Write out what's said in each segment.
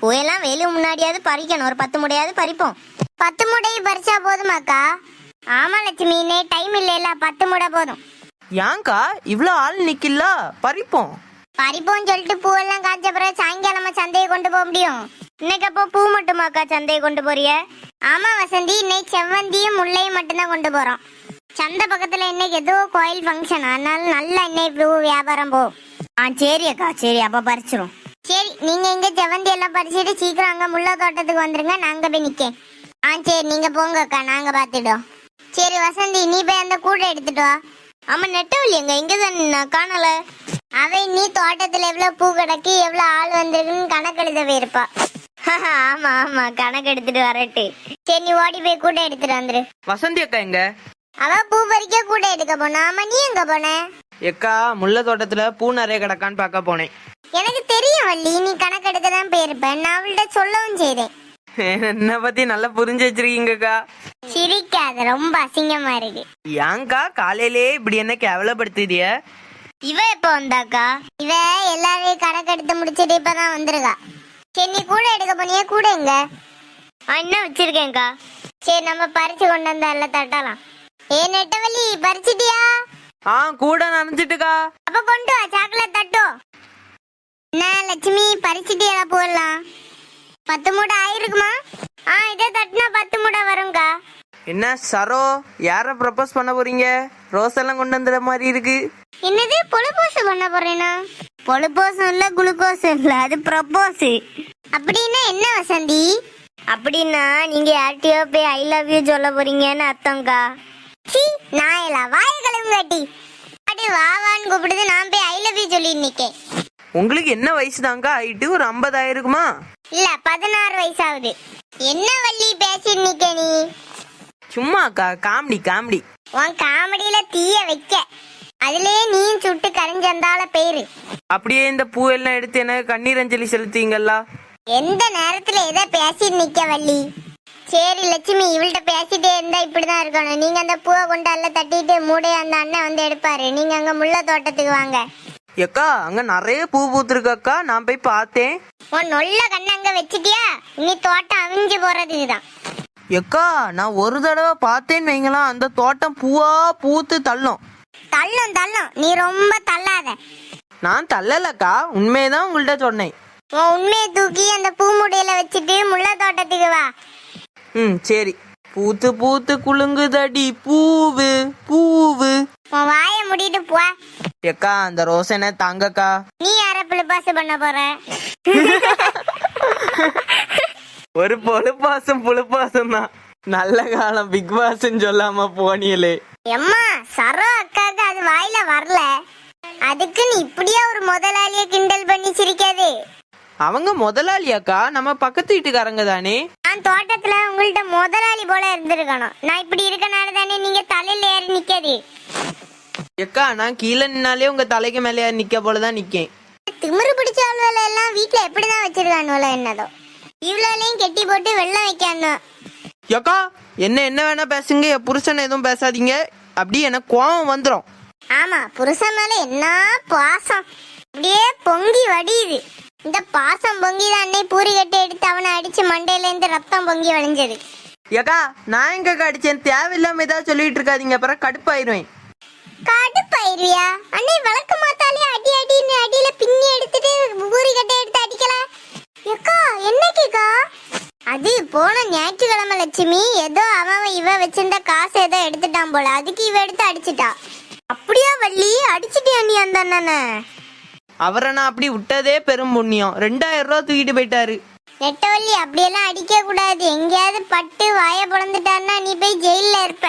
பூவெல்லாம் வெயிலு முன்னாடியாவது பறிக்கணும். ஒரு 10 முடையாவது பறிப்போம். 10 முடையை பறிச்சா போதுமாக்கா? ஆமா லட்சுமி, இன்னைக்கு டைம் இல்லைல்ல, 10 முடை போதும். ஏன்க்கா இவ்வளோ ஆள் நிக்கல? பறிப்போம். பறிப்போம் சொல்லிட்டு பூவெல்லாம் காய்ச்ச பிறகு சாயங்காலமா சந்தையை கொண்டு போக முடியும்? இன்னைக்கு அப்போ பூ மட்டுமாக்கா சந்தையை கொண்டு போறிய? ஆமா வசந்தி, இன்னைக்கு செவ்வந்தியும் முல்லையும் மட்டும்தான் கொண்டு போறோம். சந்தை பக்கத்துல இன்னைக்கு ஏதோ கோயில் ஃபங்க்ஷன், அதனால நல்லா இன்னைக்கு பூ வியாபாரம் போ. சரி அக்கா, சரி அப்ப பறிச்சிரும். சரி, நீங்க இங்க செவ்வந்தி எல்லாம் பறிச்சுட்டு சீக்கிரம் அங்க முல்லை தோட்டத்துக்கு வந்துருங்க, நாங்க போய் நிக்கேன். சரி நீங்க போங்க அக்கா, நாங்க பாத்துட்டோம். சரி வசந்தி, நீ போய் அந்த கூடை எடுத்துட்டு வா. ஆமா நெட்டவள்ளி எங்க இங்கதான் காணல. அவை நீ தோட்டத்துல எவ்வளவு பூ கிடக்கு, எவ்வளவு ஆள் வந்திருக்குன்னு கணக்கெடுத்த போயிருப்பா. ஆமா ஆமா, கணக்கு எடுத்துட்டு வரட்டு. சரி நீ ஓடி போய் கூடை எடுத்துட்டு வந்துரு. வசந்தி அக்கா எங்க? அவ பூ பறிக்க கூடை எடுக்க போனா. ஆமா, நீ எங்க போன? எக்கா முல்லை தோட்டத்துல பூ நிறைய கிடக்கான்னு பார்க்க போனேன். எனக்கு தெரியும் வள்ளி, நீ கணக்கு எடுக்க தான் போயிருப்பேன். நான் அவள்கிட்ட சொல்லவும் செய்தேன். என்ன பத்தி நல்லா புரிஞ்சு வச்சிருக்கீங்கக்கா. சிரிக்காத, ரொம்ப அசிங்கமா இருக்கு. ஏங்கா காலையிலே இப்படி என்ன கேவலப்படுத்திய? இவ எப்ப வந்தாக்கா? இவ எல்லாரையும் கணக்கு எடுத்து முடிச்சிட்டு இப்பதான் வந்திருக்கா. சரி நீ கூட எடுக்க போனியா? கூட எங்க? இன்னும் வச்சிருக்கேன்க்கா. சரி நம்ம பறிச்சு கொண்டு வந்தா எல்லாம் தட்டலாம். நெட்டவள்ளி பறிச்சிட்டியா? கூட நனைஞ்சிட்டுக்கா. அப்ப கொண்டு வா, சாக்லேட் தட்டும். என்ன லட்சுமி, பறிச்சிட்டியா? போடலாம். 10 மூடை ஆயிருக்குமா? இதை தட்டினா 10 மூடை வரும்க்கா. என்ன சரோ, யார ப்ரப்போஸ் பண்ண போறீங்க? ரோஸ் எல்லாம் கொண்டு வந்துற மாதிரி இருக்கு. என்னது பொழுப்போஸ் பண்ண போறேனா? பொழுப்போஸும் இல்ல குளுக்கோஸும் இல்ல, அது ப்ரப்போஸ். அப்படின்னா என்ன வசந்தி? அப்படின்னா நீங்க யார்கிட்டயோ போய் ஐ லவ் யூ சொல்ல போறீங்கன்னு அர்த்தம்க்கா. சி நாயலா, வாய கழுவுங்க கட்டி. அடி வாவான்னு கூப்பிடுது, நான் போய் ஐ லவ் யூ சொல்லி நிக்கேன். உங்களுக்கு என்ன வயசு தாங்கா ஆயிட்டு? ஒரு 50 ஆயிருக்குமா? இல்ல 16 வயசாகுது. என்ன வள்ளி பேசி நிக்க நீ? சும்மா அக்கா, காமெடி காமெடி. உன் காமெடியில தீய வைக்க, அதுலயே நீயும் சுட்டு கரைஞ்சந்தால பேரு. அப்படியே இந்த பூ எல்லாம் எடுத்து எனக்கு கண்ணீர் அஞ்சலி செலுத்தீங்களா? எந்த நேரத்துல எதை பேசி நிக்க வள்ளி? சரி லட்சுமி, இவள்கிட்ட பேசிட்டே இருந்தா இப்படிதான் இருக்கணும். நீங்க அந்த பூவை கொண்டு அல்ல தட்டிட்டு மூடைய அந்த அண்ணன் வந்து எடுப்பாரு. நீங்க அங்க முல்லை தோட்டத்துக்கு வாங்க. எக்கா அங்க நிறைய பூ பூத்துருக்கா, நான் போய் பார்த்தேன். உன் நொல்ல கண்ணு அங்க வச்சிட்டியா? இனி தோட்டம் அவிஞ்சு போறதுதான். எக்கா நான் ஒரு தடவை பார்த்தேன்னு வைங்களா, அந்த தோட்டம் பூவா பூத்து தள்ளும். தள்ளும் தள்ளும், நீ ரொம்ப தள்ளாத. நான் தள்ளலக்கா, உண்மையதான் உங்கள்கிட்ட சொன்னேன். உன் உண்மையை தூக்கி அந்த பூ முடியில வச்சுட்டு முல்லை தோட்டத்துக்கு வா. சரி. பூத்து பூத்து குலுங்குதடி பூவு பூவு. உன் வாய முடிட்டு போ. எக்கா அந்த ரோஸ் என்ன தாங்கக்கா. நீ யார பிள்ளைப்பாசு பண்ண போற? ஒரு பொழுப்பாசம் புழுப்பாசம் தான். நல்ல காலம் பிக் பாஸ்ன்னு சொல்லாம போனியலே. எம்மா சரோ அக்காக்கு அது வாயில வரல, அதுக்கு நீ இப்படியே ஒரு முதலாளிய கிண்டல் பண்ணி சிரிக்காது. அவங்க முதலாளியாக்கா, நம்ம பக்கத்து வீட்டுக்காரங்க தானே. நான் தோட்டத்துல உங்கள்ட்ட முதலாளி போல இருந்திருக்கணும். நான் இப்படி இருக்கனால தானே நீங்க தலையில ஏறி நிக்காது. எக்கா நான் கீழே நின்னாலே உங்க தலைக்கு மேலே நிக்க போலதான் நிக்கேன். திமிரு பிடிச்ச ஆளுவல எல்லாம் வீட்டுல எப்படிதான் வச்சிருக்கானுவல என்னதோ. இவ்வளோலையும் கெட்டி போட்டு வெள்ளம் வைக்கானோ. எக்கா என்ன வேணா பேசுங்க, என் புருஷன் எதுவும் பேசாதீங்க. அப்படி எனக்கு கோவம் வந்துடும். ஆமா, புருஷன் மேல என்ன பாசம் அப்படியே பொங்கி வடியுது. இந்த பாசம் பொங்கிதான் அன்னை பூரி கட்டி எடுத்து அவனை அடிச்சு மண்டையில இருந்து ரத்தம் பொங்கி வழிஞ்சது. ஏக்கா நான் எங்க அடிச்சேன்? தேவையில்லாம ஏதாவது சொல்லிட்டு இருக்காதீங்க, அப்புறம் கடுப்பாயிருவேன். கடுப்பாயிருவியா? அன்னை வழக்கு மாத்தாலே அடி அடின்னு அடியில பின்னி எடுத்துட்டு பூரி கட்டை எடுத்து அடிக்கல. ஏக்கா என்னக்கா அது? போன ஞாயிற்றுக்கிழமை லட்சுமி ஏதோ அவன் இவ வச்சிருந்த காசு ஏதோ எடுத்துட்டான் போல, அதுக்கு இவ எடுத்து அடிச்சுட்டா. அப்படியா வள்ளி? அடிச்சுட்டியா நீ அந்த அண்ணனை? அவரை நான் அப்படி விட்டதே பெரும் புண்ணியம். 2000 ரூபா தூக்கிட்டு போயிட்டாரு. நெட்டவள்ளி அப்படியெல்லாம் அடிக்க கூடாது. எங்கேயாவது பட்டு வாய பொழந்துட்டான்னா நீ போய் ஜெயில இருப்ப.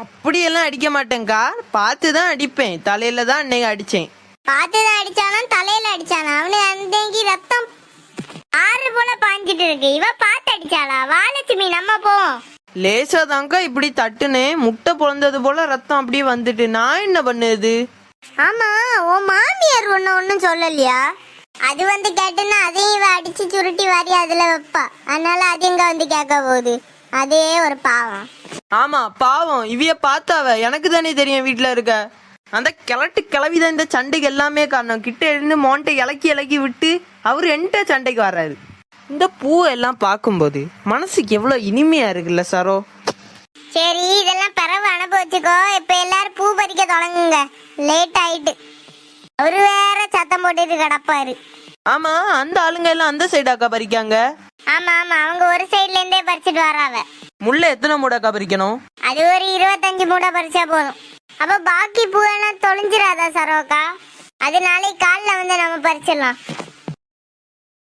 அப்படியெல்லாம் அடிக்க மாட்டேங்க்கா, பார்த்துதான் அடிப்பேன். தலையில தான் அன்னைக்கு அடிச்சேன். பார்த்துதான் அடிச்சானா தலையில அடிச்சானா? அவனு அன்னைக்கு ரத்தம் ஆறு போல பாஞ்சிட்டு இருக்கு. இவ பார்த்து அடிச்சாளா? வாலட்சுமி நம்ம போவோம். லேசாதாங்க இப்படி தட்டுனே, முட்டை பொழந்தது போல ரத்தம் அப்படியே வந்துட்டு. நான் என்ன பண்ணுது? ஆமா, உன் மாமியார் ஒன்னும் சொல்லலையா? அது வந்து கேட்டுன்னா அதையும் இவ அடிச்சு சுருட்டி வாரி அதுல வைப்பா. அதனால அது எங்க வந்து கேட்க போகுது? அதே ஒரு பாவம். ஆமா பாவம். இவைய பார்த்தாவ எனக்கு தானே தெரியும் வீட்டுல இருக்க. அந்த கிளவிதான் இந்த சண்டைக்கு எல்லாமே காரணம். கிட்ட இருந்து மோண்டை இலக்கி விட்டு அவரு என்கிட்ட சண்டைக்கு வர்றாரு. இந்த பூ எல்லாம் பார்க்கும்போது மனசுக்கு எவ்வளவு இனிமையா இருக்குல்ல சரோ. சரி இதெல்லாம் பிறவு அனுபவிச்சுக்கோ. இப்ப எல்லாரும் பூ பறிக்க தொடங்குங்க, லேட் ஆயிட்டு. அவரு வேற சத்தம் போட்டுட்டு கிடப்பாரு. ஆமா, அந்த ஆளுங்க எல்லாம் அந்த சைடாக்கா பறிக்காங்க. ஆமா ஆமா, அவங்க ஒரு சைடுல இருந்தே பறிச்சுட்டு வராவ. முல்லை எத்தனை மூடாக்கா பறிக்கணும்? அது ஒரு 25 மூடை பறிச்சா போதும். அப்ப பாக்கி பூவெல்லாம் தொலைஞ்சிராதா சரோக்கா? அது நாளைக்கு காலைல வந்து நம்ம பறிச்சிடலாம்.